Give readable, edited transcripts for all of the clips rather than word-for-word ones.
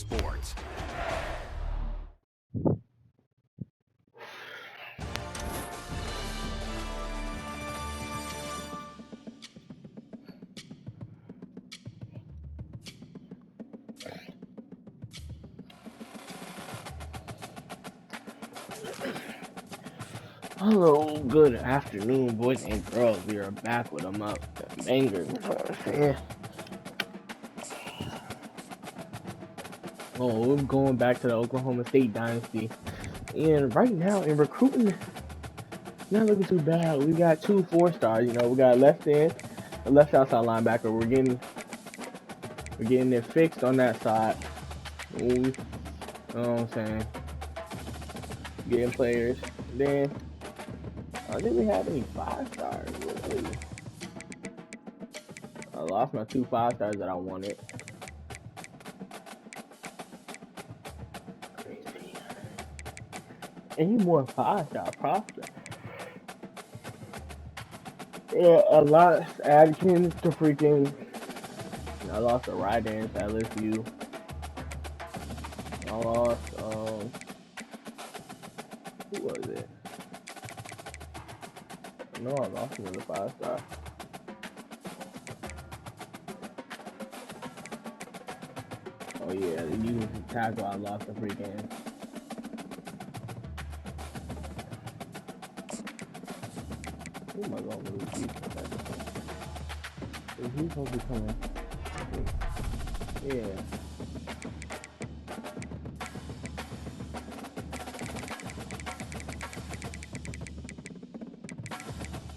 sports. Hello, good afternoon, boys and girls. We are back with a banger. Oh, we're going back to the Oklahoma State dynasty, and right now in recruiting, not looking too bad. We got 2 4-stars. You know, we got left end, a left outside linebacker. We're getting it fixed on that side. Ooh, you know what I'm saying? Getting players. Then I didn't we have any 5-stars. Really. I lost my 2 5-stars that I wanted. Crazy. Any more 5-star prospects? A lot of Adkins to freaking. I lost a right end to LSU. I lost who was it? No, I lost another 5-star. Oh yeah, the defensive tackle. I lost the freaking. Who am I going to lose defense? Is he supposed to be coming? Yeah.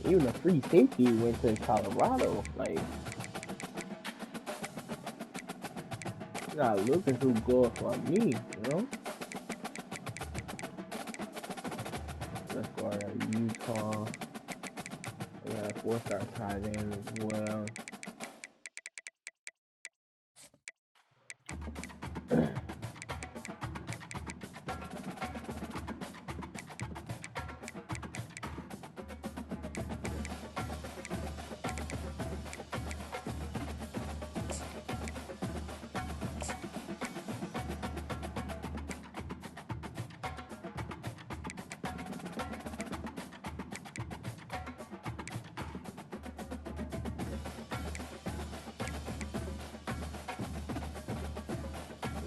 Even the free safety went to Colorado. Like, not looking too good for me, you know? Let's go to Utah. We got a 4-star tight end as well.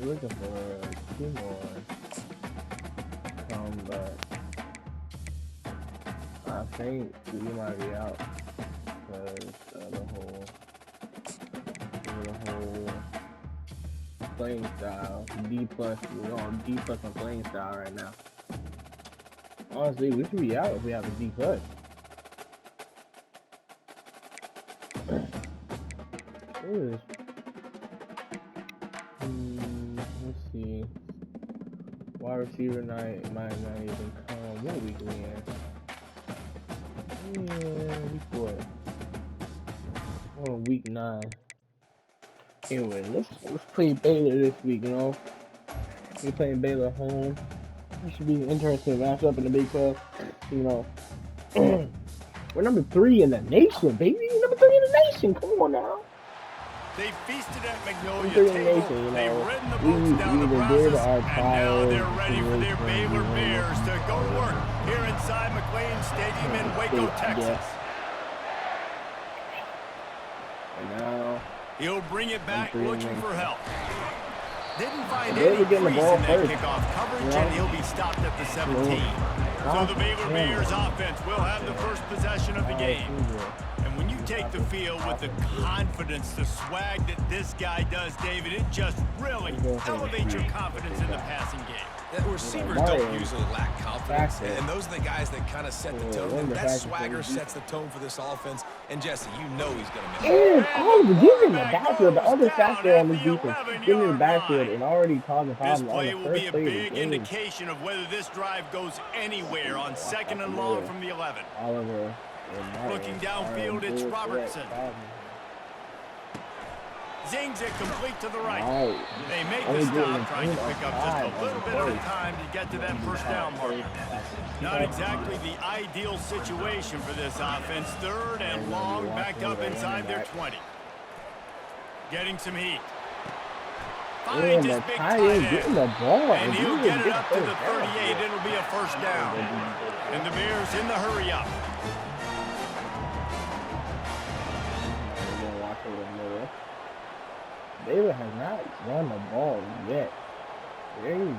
Looking for 2 more but I think we might be out because the whole playing style D+. We're on D+ on playing style right now. Honestly, we should be out if we have a D+. Let's see. Wide receiver night might not even come. What week we in? Yeah, week what? We're on week 9. Anyway, let's play Baylor this week. You know, we're playing Baylor home. It should be an interesting matchup in the Big 12. You know, we're number 3 in the nation, baby. Number 3 in the nation. Come on now. They feasted at Magnolia Table. Nation, you know, They've ridden the boats down the process, and now they're ready for their Baylor Bears to go to work here inside McLean Stadium in Waco, Texas. And now he'll bring it back looking for help. Didn't find any crease in that kickoff coverage, and he'll be stopped at the 17. So the Baylor Bears offense will have the first possession of the game. And when you take the field with the confidence, the swag that this guy does, David, it just really elevates your confidence in the passing game. Yeah, receivers don't usually lack confidence, and those are the guys that kind of set the tone. And that swagger sets the tone for this offense. And Jesse, you know he's going to make it. And get in the backfield. The other factor on the defense, get in the backfield and already causing problems. This play will be a big indication of whether this drive goes anywhere on 2nd and long from the 11. Oliver. Looking downfield, it's Robertson. Zings it complete to the right. They make the stop, trying to pick up just a little bit of time to get to that first down marker. Not exactly the ideal situation for this offense. 3rd and long, backed up inside their 20. Getting some heat. Finds his big tight end. Getting the ball. And he'll get it up to the 38. It'll be a first down. And the Bears in the hurry up. David has not run the ball yet. Very.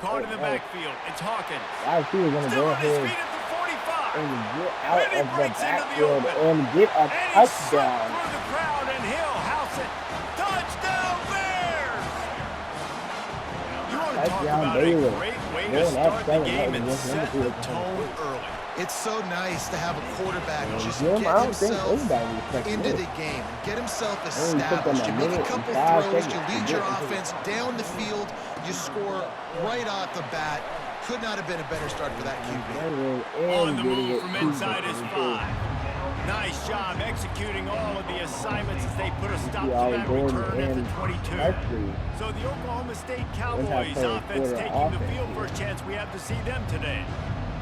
Caught in the backfield. It's Hawkins. I see we're going to go ahead and get out of the backfield and get a touchdown. Through the crowd, and he'll house it. Touchdown Bears! You want to talk about a great way to start the game and set the tone early. It's so nice to have a quarterback just get himself into the game and get himself established. You make a couple throws, you lead your offense down the field, you score right off the bat. Could not have been a better start for that QB. On the move from inside his 5. Nice job executing all of the assignments as they put a stop to that return at the 22. So the Oklahoma State Cowboys offense taking the field for a chance we have to see them today.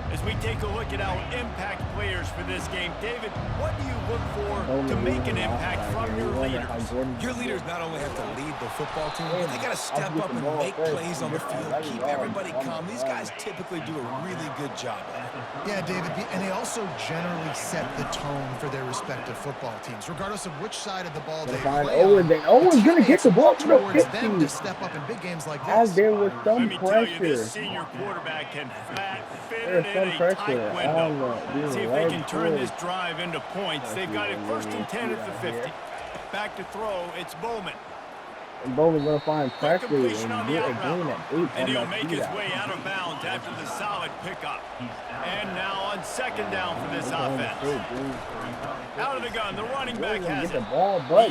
As we take a look at our impact players for this game, David, what do you look for to make an impact from your leaders? Your leaders not only have to lead the football team, but they got to step up and make plays on the field, keep everybody calm. These guys typically do a really good job at it. Yeah, David, and they also generally set the tone for their respective football teams, regardless of which side of the ball they play on. Owen's going to get the ball towards them to step up in big games like this. As there was some pressure. This senior quarterback can fit it in a tight window. See if they can turn this drive into points. They've got it 1st and 10 at the 50. Back to throw, it's Bowman. And Bowman's going to find pressure and get a gain at 8. And he'll make his way out of bounds after the solid pickup. And now on 2nd down for this offense. Out of the gun, the running back has it.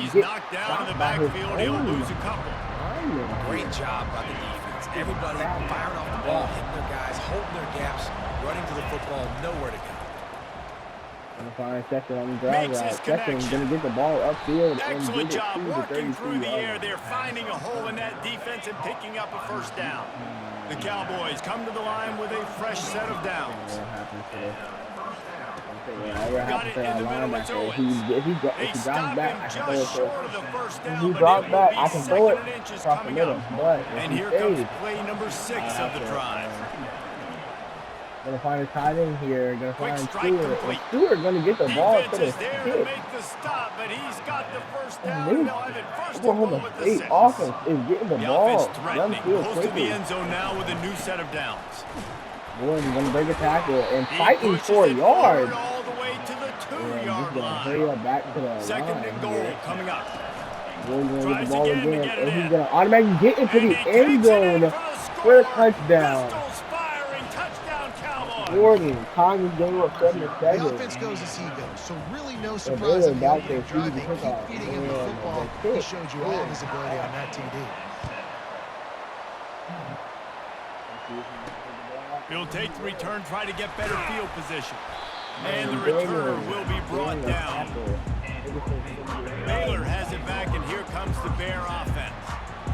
He's knocked down in the backfield. He'll lose a couple. Great job by the defense. Everybody firing off the ball, hitting their guys, holding their gaps, running to the football, nowhere to go. Gonna find second on the drive route. Second gonna get the ball upfield. Excellent job working through the air. They're finding a hole in that defense and picking up a first down. The Cowboys come to the line with a fresh set of downs. Got it in the middle, it's Owens. They stop him just short of the first down, but it will be 2nd and inches coming up. And here comes play number 6 of the drive. Gonna find a tight end here. Gonna find Stewart. Stewart gonna get the ball to the there to make the stop, but he's got the first down. They'll have it 1st and goal with the 6. Offense is getting the ball. Offense threatening, close to the end zone now with a new set of downs. Gordon gonna break a tackle and fighting for yards. All the way to the 2-yard line. Hurry up back to the 2nd and goal coming up. Gordon gonna get the ball again, and he's gonna automatically get into the end zone for a touchdown. Gordon, time is going up 7-7. The offense goes as he goes, so really no surprise in the opening drive. They keep feeding him the football. He showed you all of his ability on that TD. He'll take the return, try to get better field position. And the returner will be brought down. Baylor has it back, and here comes the Bear offense.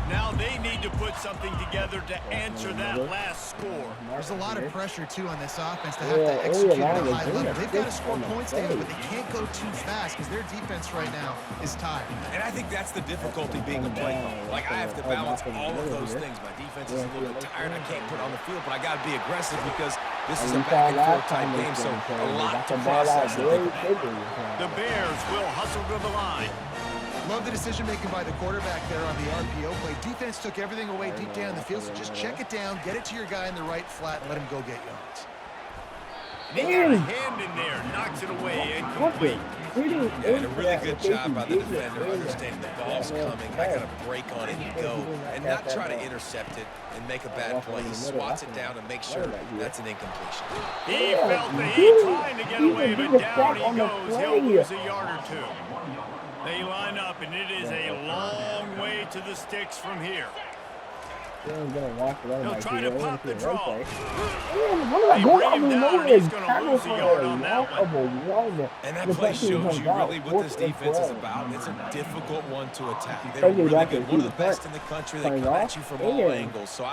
Now they need to put something together to answer that last score. There's a lot of pressure, too, on this offense to have to execute at a high level. They've got to score points, David, but they can't go too fast because their defense right now is tired. And I think that's the difficulty being a play caller. Like, I have to balance all of those things. My defense is a little bit tired. I can't put on the field, but I got to be aggressive because this is a back-and-forth type game, so a lot to process. The Bears will hustle to the line. Love the decision-making by the quarterback there on the RPO play. Defense took everything away deep down the field, so just check it down, get it to your guy in the right flat, and let him go get yards. He got a hand in there, knocks it away, incomplete. Yeah, and a really good job by the defender understanding the ball's coming. I got to break on it and go, and not try to intercept it and make a bad play. He swats it down and makes sure that's an incompletion. He felt the heat trying to get away, but down he goes. He'll lose a yard or two. They line up, and it is a long way to the sticks from here. He'll try to pop the draw. They bring him down, he's going to lose a yard on that one. And that play shows you really what this defense is about. It's a difficult one to attack. They're really good. One of the best in the country. They come at you from all angles. So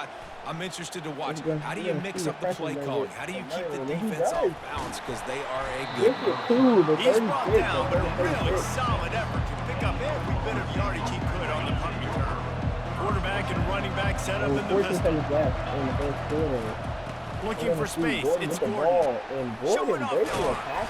I'm interested to watch. How do you mix up the play calling? How do you keep the defense off balance? Because they are a good one. He's brought down, but a really solid effort to pick up every bit of yardage he could on the punt return. Quarterback and running back set up in the pistol. Looking for space. It's Gordon. Showing off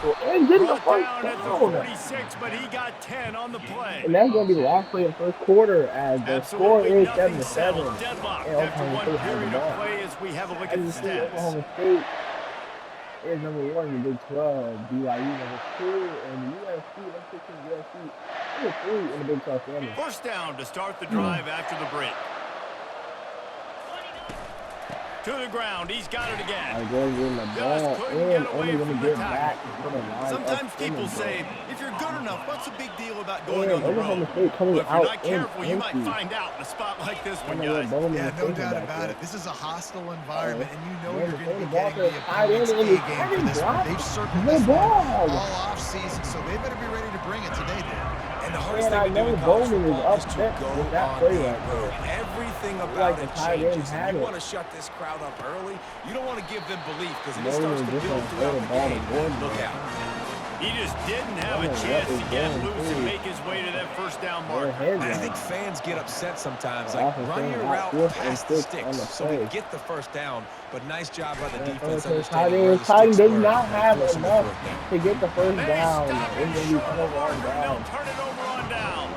the and getting the first down at the 46, but he got 10 on the play. And that's going to be the last play of the first quarter as the score is 7-7. Deadlock after one period of play as we have a look at the stats. Oklahoma State is number 1 in the Big 12. BYU number 2, and USC, number 15, USC, number 3 in the Big 12 family. First down to start the drive after the break. To the ground, he's got it again. Just couldn't get away from the tackle. Sometimes people say, if you're good enough, what's the big deal about going on the road? But if you're not careful, you might find out in a spot like this one, guys. Yeah, no doubt about it. This is a hostile environment, and you know you're going to be getting the opponent's A-game for this one. They've circled this one all off-season, so they better be ready to bring it today, dude. And the hardest thing to do in college football is to go on the road. Everything about it changes. And you want to shut this crowd up early. You don't want to give them belief because it starts to build throughout the game. Look out. He just didn't have a chance to get loose and make his way to that first down mark. And I think fans get upset sometimes. Like, run your route past the sticks so we get the first down. But nice job by the defense understanding where the sticks does were. not have enough to get the first down. They'll turn it over on downs.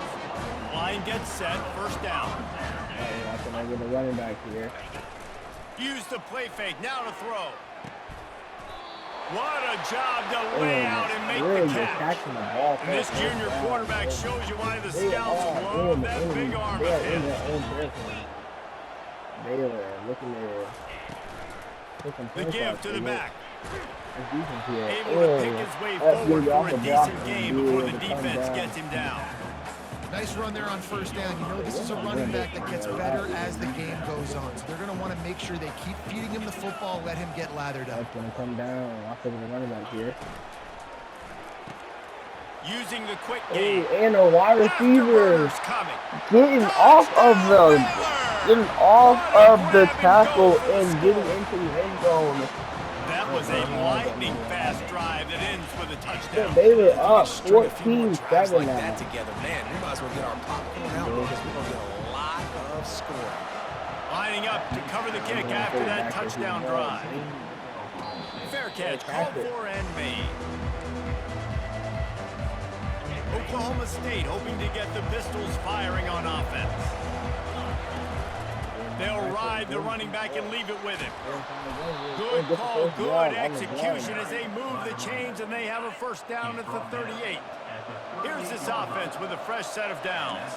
Line gets set, first down. I think I get the running back here. Use the play fake, now to throw. What a job to lay out and make the catch. And this junior quarterback shows you why the scouts love that big arm of his. Baylor looking the give to the back. Able to pick his way forward for a decent game before the defense gets him down. Nice run there on first down. You know, this is a running back that gets better as the game goes on. So they're going to want to make sure they keep feeding him the football and let him get lathered up. That's going to come down off of the running back here. Using the quick game. And a wide receiver getting off of the tackle and getting into the end zone. That was a lightning fast drive that ends with a touchdown. They were up 14-7 like now. that together. Man, we might as well get our popcorn out because we're going to get a lot of scoring. Lining up to cover the kick after that touchdown drive. Fair catch called for and made. Oklahoma State hoping to get the Pistols firing on offense. They'll ride the running back and leave it with him. Good call, good execution as they move the chains and they have a first down at the 38. Here's this offense with a fresh set of downs.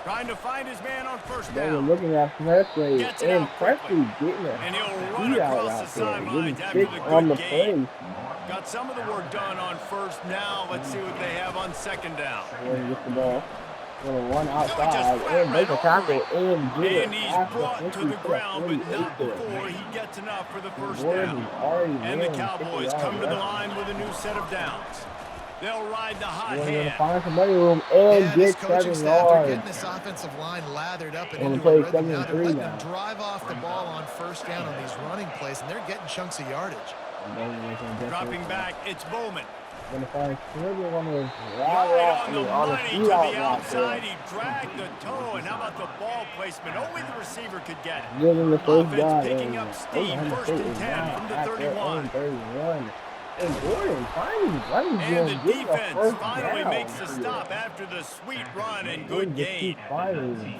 Trying to find his man on first down. They were looking at Presley and Presley getting and he'll run across the sidelines after the good game. Got some of the work done on first. Now let's see what they have on second down. Get the ball. Gonna run outside and make a tackle and get it. And he's brought to the ground, but not before he gets enough for the first down. And the Cowboys come to the line with a new set of downs. They'll ride the hot hand. Find some money room and get 7 yards. They're getting this offensive line lathered up and into a rhythm now. They're letting them drive off the ball on first down on these running plays, and they're getting chunks of yardage. Dropping back, it's Bowman. Gonna find Schwarber on the right on the money to the outside. He dragged the toe, and how about the ball placement? Only the receiver could get it. Offense picking up steam, first and 10 from the 31. And Gordon finally running. And the defense finally makes the stop after the sweet run and good gain.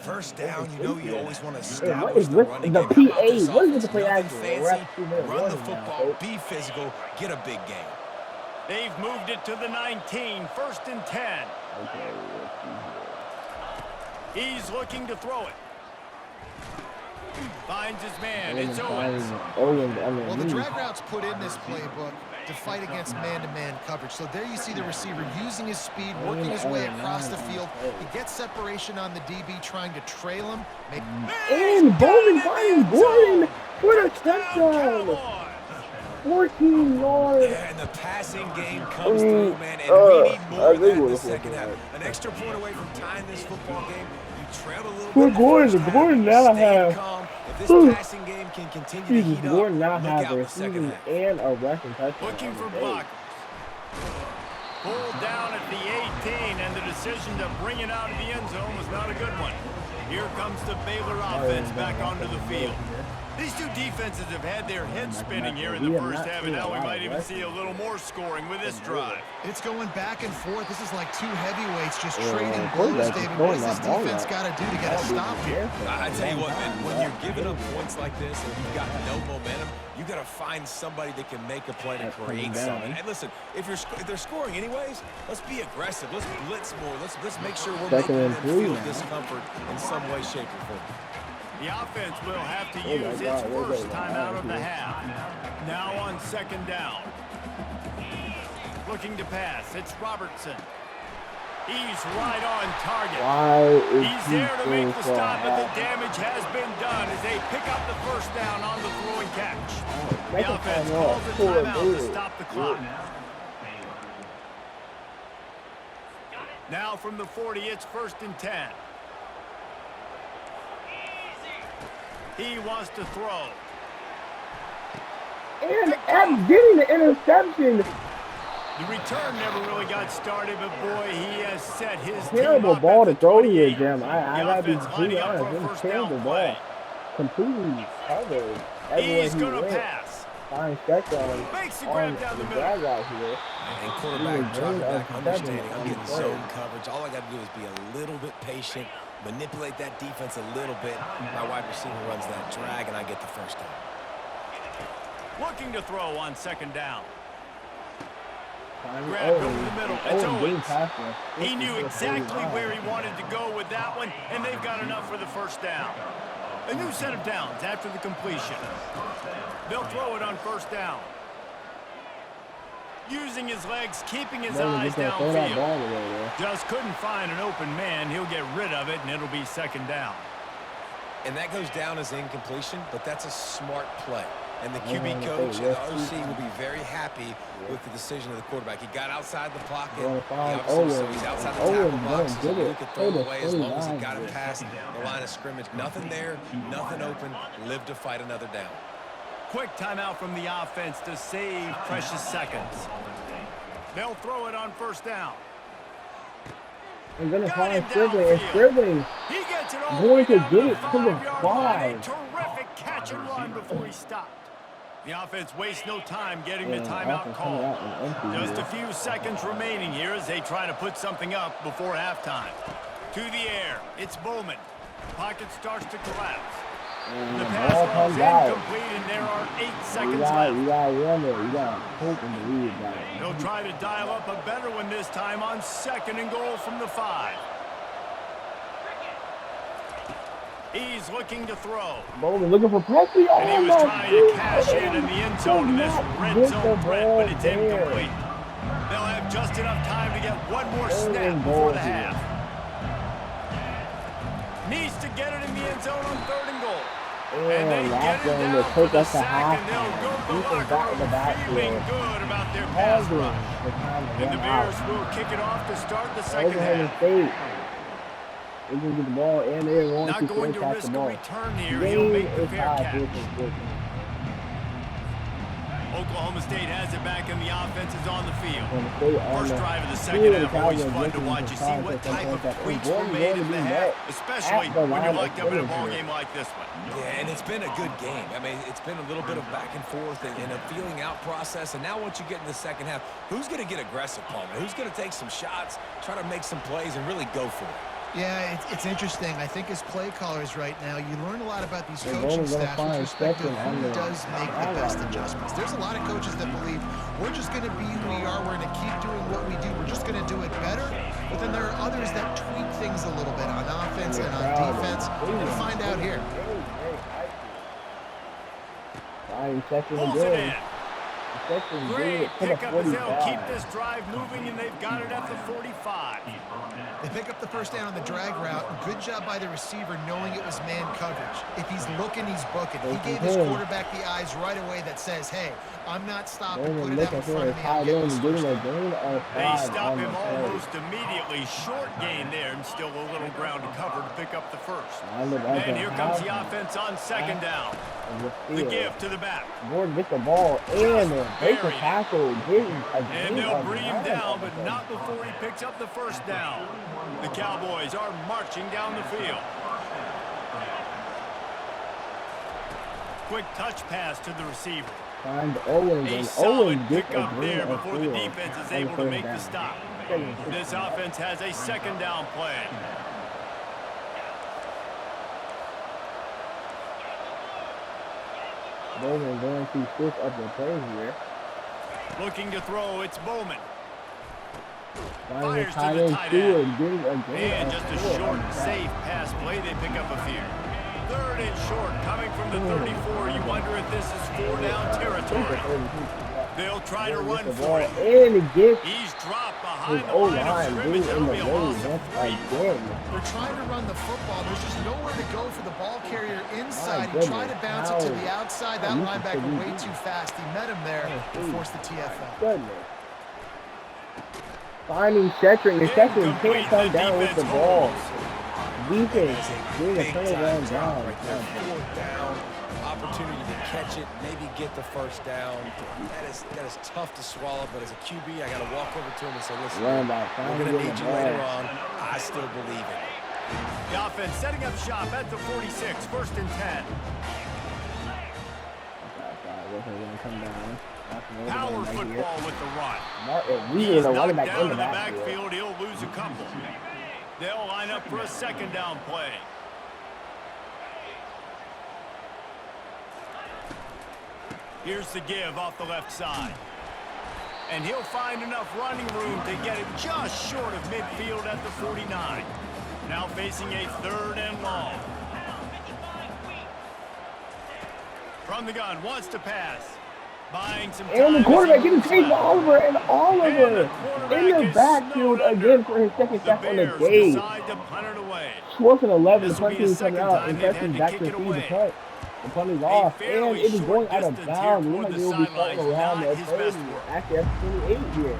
First down, you know you always want to establish the running game. PA, what is the play action? Run the football, be physical, get a big game. They've moved it to the 19, first and 10. He's looking to throw it. Finds his man, it's Owens. Well, the drag routes put in this playbook to fight against man-to-man coverage. So there you see the receiver using his speed, working his way across the field. He gets separation on the DB, trying to trail him. And Bowman finds Gordon for the touchdown. 14 yards. Yeah, and the passing game comes through, man, and we need more of that in the second half. An extra point away from tying this football game. You trailed a little bit in the first half. Gordon now Stayed calm. If this passing game can continue to heat up, Gordon now look has out a in the second receiving half. and a rushing touchdown. Looking for block. Pulled down at the 18, and the decision to bring it out of the end zone was not a good one. Here comes the Baylor offense back onto the field. These two defenses have had their heads spinning here in the first half, and now we might even see a little more scoring with this drive. It's going back and forth. This is like two heavyweights just trading blows, David. What has this defense got to do to get a stop here? I tell you what, man, when you're giving up points like this and you've got no momentum, you got to find somebody that can make a play to create something. And listen, if they're scoring anyways, let's be aggressive. Let's blitz more. Let's make sure we're making them feel discomfort in some way, shape, or form. The offense will have to use its first timeout of the half. Now on second down. Looking to pass. It's Robertson. He's right on target. He's there to make the stop, but the damage has been done as they pick up the first down on the throwing catch. The offense calls a timeout to stop the clock. Now from the 40, it's 1st and 10. He wants to throw. And getting the interception. The return never really got started, but boy, he has set his terrible team up ball at to the throw 28. here, Jim. I gotta be The offense completely lining up for a honest. It was first a terrible down ball. play. Completely covered. He's going to pass. Fine stretch on Makes the grab down the middle. Here. And quarterback, dropping back, understanding I'm getting zone coverage. All I got to do is be a little bit patient, manipulate that defense a little bit. My wide receiver runs that drag, and I get the first down. Looking to throw on second down. Grab Grab over the middle. It's Owens. He knew exactly where he wanted to go with that one, and they've got enough for the first down. A new set of downs after the completion. They'll throw it on first down. Using his legs, keeping his eyes downfield. Just couldn't find an open man. He'll get rid of it, and it'll be second down. And that goes down as incompletion, but that's a smart play. And the QB coach and the OC will be very happy with the decision of the quarterback. He got outside the pocket. So he's outside the tackle box. So he could throw it away as long as he got him past the line of scrimmage. Nothing there, nothing open. Live to fight another down. Quick timeout from the offense to save precious seconds. They'll throw it on first down. I'm going to find Scribbling. He gets it all going to down get it to the 5-yard line. Terrific catch and run before he stopped. The offense wastes no time getting the timeout called. Just a few seconds remaining here as they try to put something up before halftime. To the air, it's Bowman. Pocket starts to collapse. The pass rolls incomplete, and there are 8 seconds left. You got to hope in the lead, guys. They'll try to dial up a better one this time on 2nd and goal from the 5. He's looking to throw. Bowman looking for Presley. And he was trying to cash in the end zone in this red zone threat, but it's incomplete. They'll have just enough time to get one more snap before the half. Needs to get it in the end zone on 3rd and goal. And they get it down for the sack, and they'll go to the locker room feeling good about their pass rush. And the Bears will kick it off to start the second half. They're going to get the ball, and they're going to risk a return here. He'll make the fair catch. Oklahoma State has it back, and the offense is on the field. First drive of the second half, always fun to watch. You see what type of tweaks were made in the half, especially when you're locked up in a ball game like this one. Yeah, and it's been a good game. I mean, it's been a little bit of back and forth and a feeling out process. And now once you get in the second half, who's going to get aggressive, Palmer? Who's going to take some shots, try to make some plays, and really go for it? Yeah, it's interesting. I think as play callers right now, you learn a lot about these coaching staffs with respect to who does make the best adjustments. There's a lot of coaches that believe we're just going to be who we are. We're going to keep doing what we do. We're just going to do it better. But then there are others that tweak things a little bit on offense and on defense. And find out here. Pulls it in. Great pickup as they'll keep this drive moving, and they've got it at the 45. They pick up the first down on the drag route. Good job by the receiver knowing it was man coverage. If he's looking, he's booking. He gave his quarterback the eyes right away that says, hey, I'm not stopping. Put it out in front of me. They stop him almost immediately. Short gain there, and still a little ground to cover to pick up the first. And here comes the offense on second down. The give to the back. Gordon gets the ball and break the tackle. And they'll bring him down, but not before he picks up the first down. The Cowboys are marching down the field. Quick touch pass to the receiver. Find Owens, a solid pickup there before the defense is able to make the stop. This offense has a second down play. Bowman going to switch up the play here. Looking to throw, it's Bowman. Fires to the tight end. And just a short, short, safe pass play. They pick up a few. Third and short, coming from the 34. You wonder if this is 4-down territory. They'll try to run for it. He's dropped behind the line of scrimmage. It'll be a loss of 3. They're trying to run the football. There's just nowhere to go for the ball carrier inside. He tried to bounce it to the outside. That linebacker way too fast. He met him there and forced the TFL. Finding Chetron. The Chetron can't come down with the ball. Defense doing a turnaround down. Fourth down, opportunity to catch it, maybe get the first down. That is tough to swallow, but as a QB, I got to walk over to him and say, listen, we're going to need you later on. I still believe in it. The offense setting up shop at the 46, first and 10. Power football with the run. He's knocked down in the backfield. He'll lose a couple. They'll line up for a second down play. Here's the give off the left side. And he'll find enough running room to get it just short of midfield at the 49. Now facing a third and long. From the gun, wants to pass. Buying some time. And the quarterback getting chased by Oliver, and Oliver in the backfield again for his second sack on the day. 12 and 11, the punt team coming out and pressing back to see the punt. The punt is off, and it is going out of bounds. We might be able to be starting around the 30, actually that's 28 here.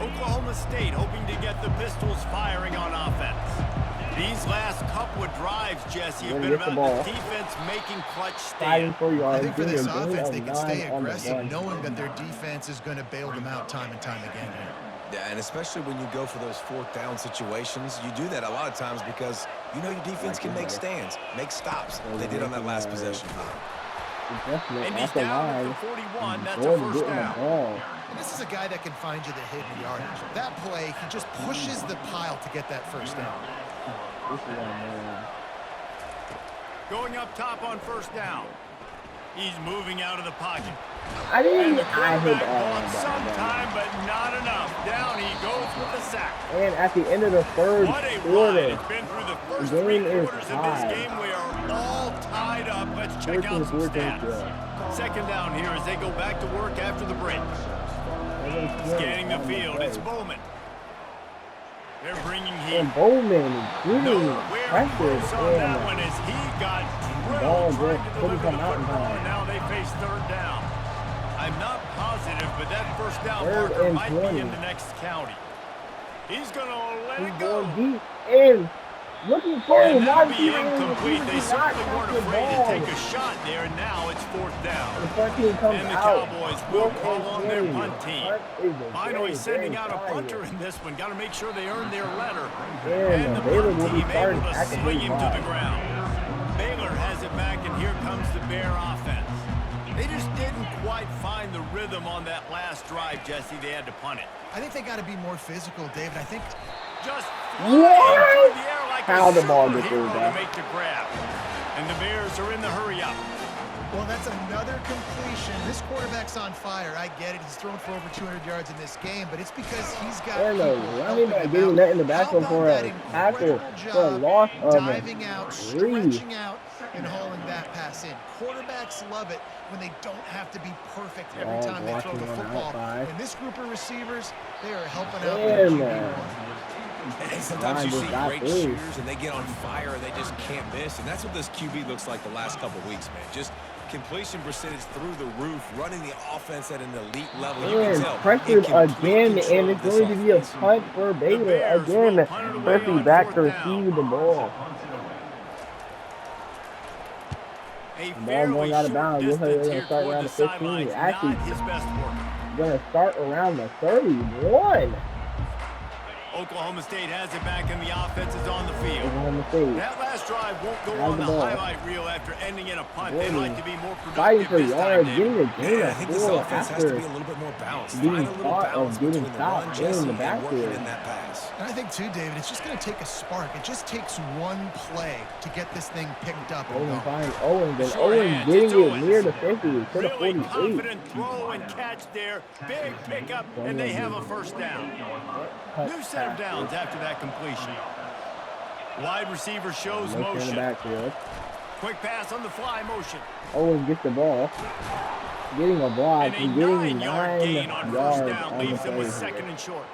Oklahoma State hoping to get the Pistols firing on offense. These last couple of drives, Jesse, have been about the defense making clutch stands. I think for this offense, they can stay aggressive knowing that their defense is going to bail them out time and time again. Yeah, and especially when you go for those fourth down situations, you do that a lot of times because you know your defense can make stands, make stops. They did on that last possession. And he's down at the 41. That's a first down. And this is a guy that can find you the hidden yardage. That play, he just pushes the pile to get that first down. Going up top on first down. He's moving out of the pocket. I didn't. I bought some time, but not enough. Down he goes with the sack. And at the end of the third quarter, it's been through the first 3 quarters of this game. We are all tied up. Let's check out some stats. Second down here as they go back to work after the break. Scanning the field, it's Bowman. They're bringing heat. And Bowman is really pressured. On that one as he got drilled trying to deliver the football, and now they face third down. I'm not positive, but that first down marker might be in the next county. He's going to let it go. Deep in. Looking for him. That would be incomplete. They certainly weren't afraid to take a shot there, and now it's fourth down. And the Cowboys will call on their punt team. Finally sending out a punter in this one. Got to make sure they earn their letter. And the punt team able to swing him to the ground. Baylor has it back, and here comes the Bear offense. They just didn't quite find the rhythm on that last drive, Jesse. They had to punt it. I think they got to be more physical, David. I think just what? The air like how the ball gets through that? Make the grab. And the Bears are in the hurry up. Well, that's another completion. This quarterback's on fire. I get it. He's thrown for over 200 yards in this game, but it's because he's got running back getting that in the backfield for a tackle for a loss of diving out, stretching out, and hauling that pass in. Quarterbacks love it when they don't have to be perfect every time they throw the football. And this group of receivers, they are helping out with QB1. And sometimes you see great shooters and they get on fire and they just can't miss. And that's what this QB looks like the last couple of weeks, man. Just completion percentage through the roof, running the offense at an elite level. You can tell. Pressured again, and it's going to be a punt for Baylor again. Firstly back to receive the ball. The ball going out of bounds. Looks like they're going to start around the 15. Actually, going to start around the 31. Oklahoma State has it back and the offense is on the field. Oklahoma State. That last drive won't go on the highlight reel after ending in a punt. They'd like to be more fighting productive for this time, yards, getting a gain I of think this 4 offense has to be a after little bit more balanced. being Find a little caught balance of getting between the run, stopped Jesse, in the and working backfield. in that pass. And I think, too, David, it's just going to take a spark. It just takes one play to get this thing picked up. Owens finds Owens, and Owens getting it near the 50 to the really 48. confident throw and catch there. Big pickup, and they have a first down. New set of downs after that completion. Wide receiver shows motion. Quick pass on the fly motion. Owens gets the ball. Getting a block And and a getting 9-yard gain on yards first down on leaves the them with play. 2nd and short.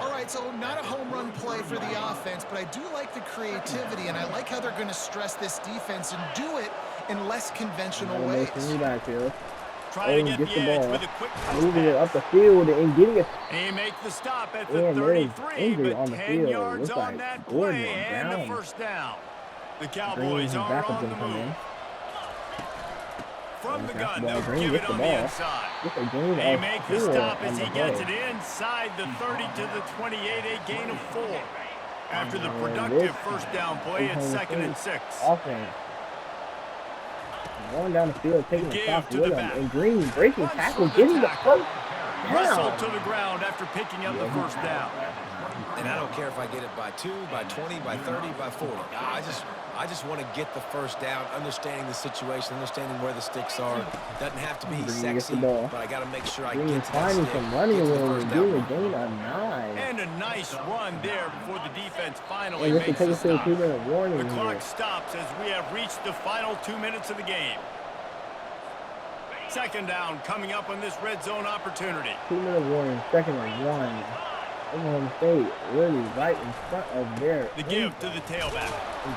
All right, so not a home run play for the offense, but I do like the creativity, and I like how they're going to stress this defense and do it in less conventional ways. Trying to get the edge with a quick touch moving it pass. up the field and getting it. They make the stop at the And there's 33, injury but on the 10 field. yards Looks on like that Gordon play is and a down. first down. The Cowboys are backup on the gonna come move. in. From the gun, Ball. they'll Green give gets it the on ball. the inside. Gets a gain They of make the 4 stop on as the he gets it play. inside the 30 to the 28, a gain of 4. After the And productive this first down play, it's Oklahoma 2nd and State 6. Offense. Going down the field, taking the Give shots to with the him. back. And Green breaking Runs tackle, for the getting the tackle. first Wrestled down. to the ground after picking up the first down. And I don't care if I get it by 2, by 20, by 30, by 40. I just want to get the first down, understanding the situation, understanding where the sticks are. Doesn't have to be Green gets the sexy, ball. but I got to make sure I Green get to that finding stick, some running get to the room first and down getting a run. gain of 9. And a nice run there before the defense finally And this will makes take the us to a stop. 2-minute warning The here. clock stops as we have reached the final 2 minutes of the game. 2nd down coming up on this red zone opportunity. 2-minute warning, 2nd and 1. Oklahoma State really right in front of their The give to the tailback.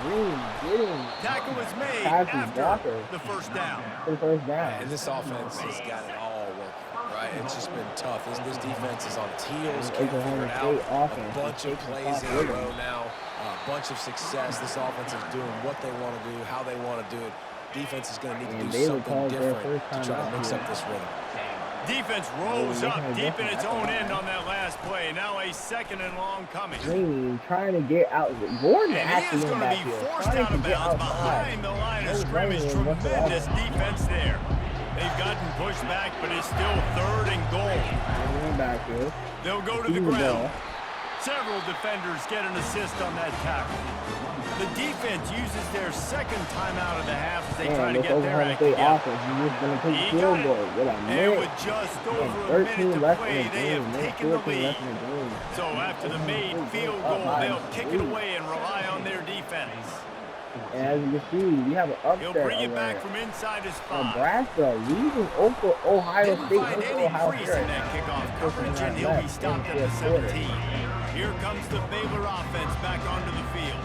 Green getting Tackle was made Pass is after blocker. the first down. the first down. And this offense has got it all working, right? It's just been tough. This defense is on its heels, can't figure it out. A bunch of plays in a row now, a bunch of success. This offense is doing what they want to do, how they want to do it. Defense is going to need And to do they something recalled their different first to try time to mix out up this rhythm. Defense rose up deep in its own end on that last play. Now a 2nd and long coming. Green trying to get out. Gordon And he actually is went going to back be here. forced Trying out to of get bounds outside. behind the line of No scrimmage. running Tremendous whatsoever. defense there. They've gotten pushed back, but it's still 3rd and goal. Going back here. They'll go to the ground. Several defenders get an assist on that tackle. The defense uses their 2nd timeout of the half as they try to this get their Oklahoma act State together. offense is just going to take He field got it. goal with a And minute with just over and a minute 13 to left play, in the they game. have Minute taken the 14 lead. left in the game. So after the made field goal, they'll kick it away and rely on their defense. And as you can see, we have an He'll upset bring it back alert. from inside his 5. Nebraska leading Ohio Didn't State. find Versus any Ohio crease State. in that kickoff coverage, and he'll be stopped at the 17. Here comes the Baylor offense back onto the field.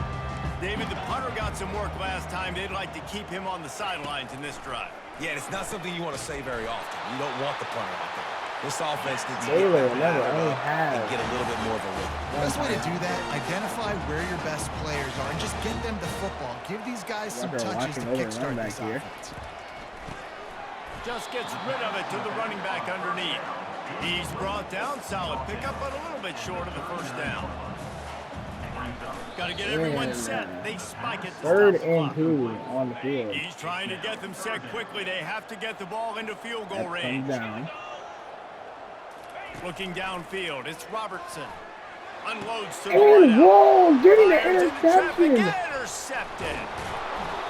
David, the punter got some work last time. They'd like to keep him on the sidelines in this drive. Yeah, and it's not something you want to say very often. You don't want the punter out there. This offense needs to Baylor, get back remember, only and has get a little bit more of a rhythm. The best way to do that, identify where your best players are and just get them the football. Give these guys some Walker touches to walking over kickstart run this back here. offense. Just gets rid of it to the running back underneath. He's brought down. Solid pickup, but a little bit short of the first down. Got to get everyone set. They spike it to 3rd stop the and clock. 2 on the field. He's trying to get them set quickly. They have to get the ball into field goal That range. comes down. Looking downfield, it's Robertson. Unloads to the And right. whoa, getting the Fires into traffic, interception. intercepted.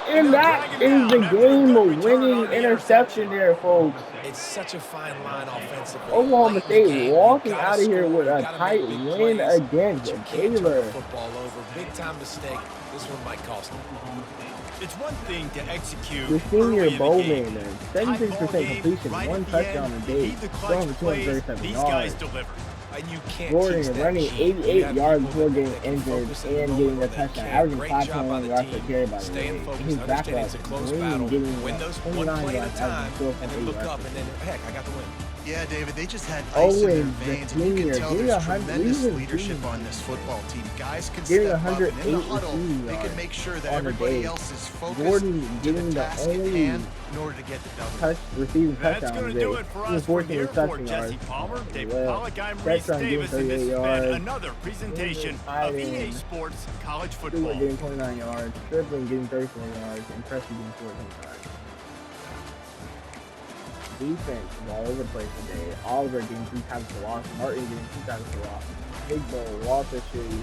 And that is the game-winning interception there, folks. It's such a fine line offensively. Oklahoma Late in the State game, walking you gotta out of here score, with you a gotta tight make big win plays, against but you can't turn Baylor. the football over. Big time mistake. This one might cost them. It's one thing to execute The senior early in the game. Bowman, 76% completion, Right 1 at the touchdown end, a you day, need the clutch throwing for plays. 237 These guys yards. deliver. And you can't teach Gordon that running gene. You 88 have yards people before getting that can injured focus in the and moment getting or a they touchdown, can't. averaging Great job by 5.1 the yards per team. carry, by the Staying way. focused, His understanding backup, it's a close Green, battle. getting Win those 29 one play at yards, a time, averaging and then 12.8 look yards up, per and then, heck, I got the win. Yeah, David, they just had ice in their Owens, the veins, and you senior, can tell getting there's 100, tremendous leading leadership team, on this football team. Guys can getting step up, and in the 108 huddle, receiving they can yards make sure that on the everybody day. else is focused Gordon to the getting the task at only hand in order to get the W. receiving That's touchdown going to today. do it for Even us from 14 here for reception Jesse yards. Palmer, David Well, Pollack, I'm Reese Stetson getting Davis, and this 38 has yards. been another presentation Tight of EA end. Sports College Stewart Football. getting 29 yards, Stripling getting 34 yards, and Preston getting 14 yards. Defense is all over the place today. Oliver getting 3 tackles for loss, Martin getting 2 tackles for loss, Big Bull, Walter Shea,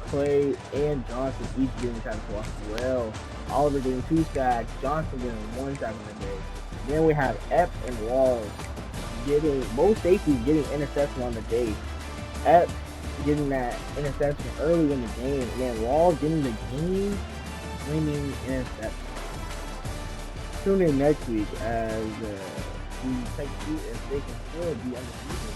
Clay, and Johnson each getting tackles for loss as well. Oliver getting 2 sacks, Johnson getting 1 sack on the day. Then we have Epps and Walls getting, both safeties getting interception on the day. Epps getting that interception early in the game, and then Walls getting the game-winning interception. Tune in next week as we take see if they can still be undefeated.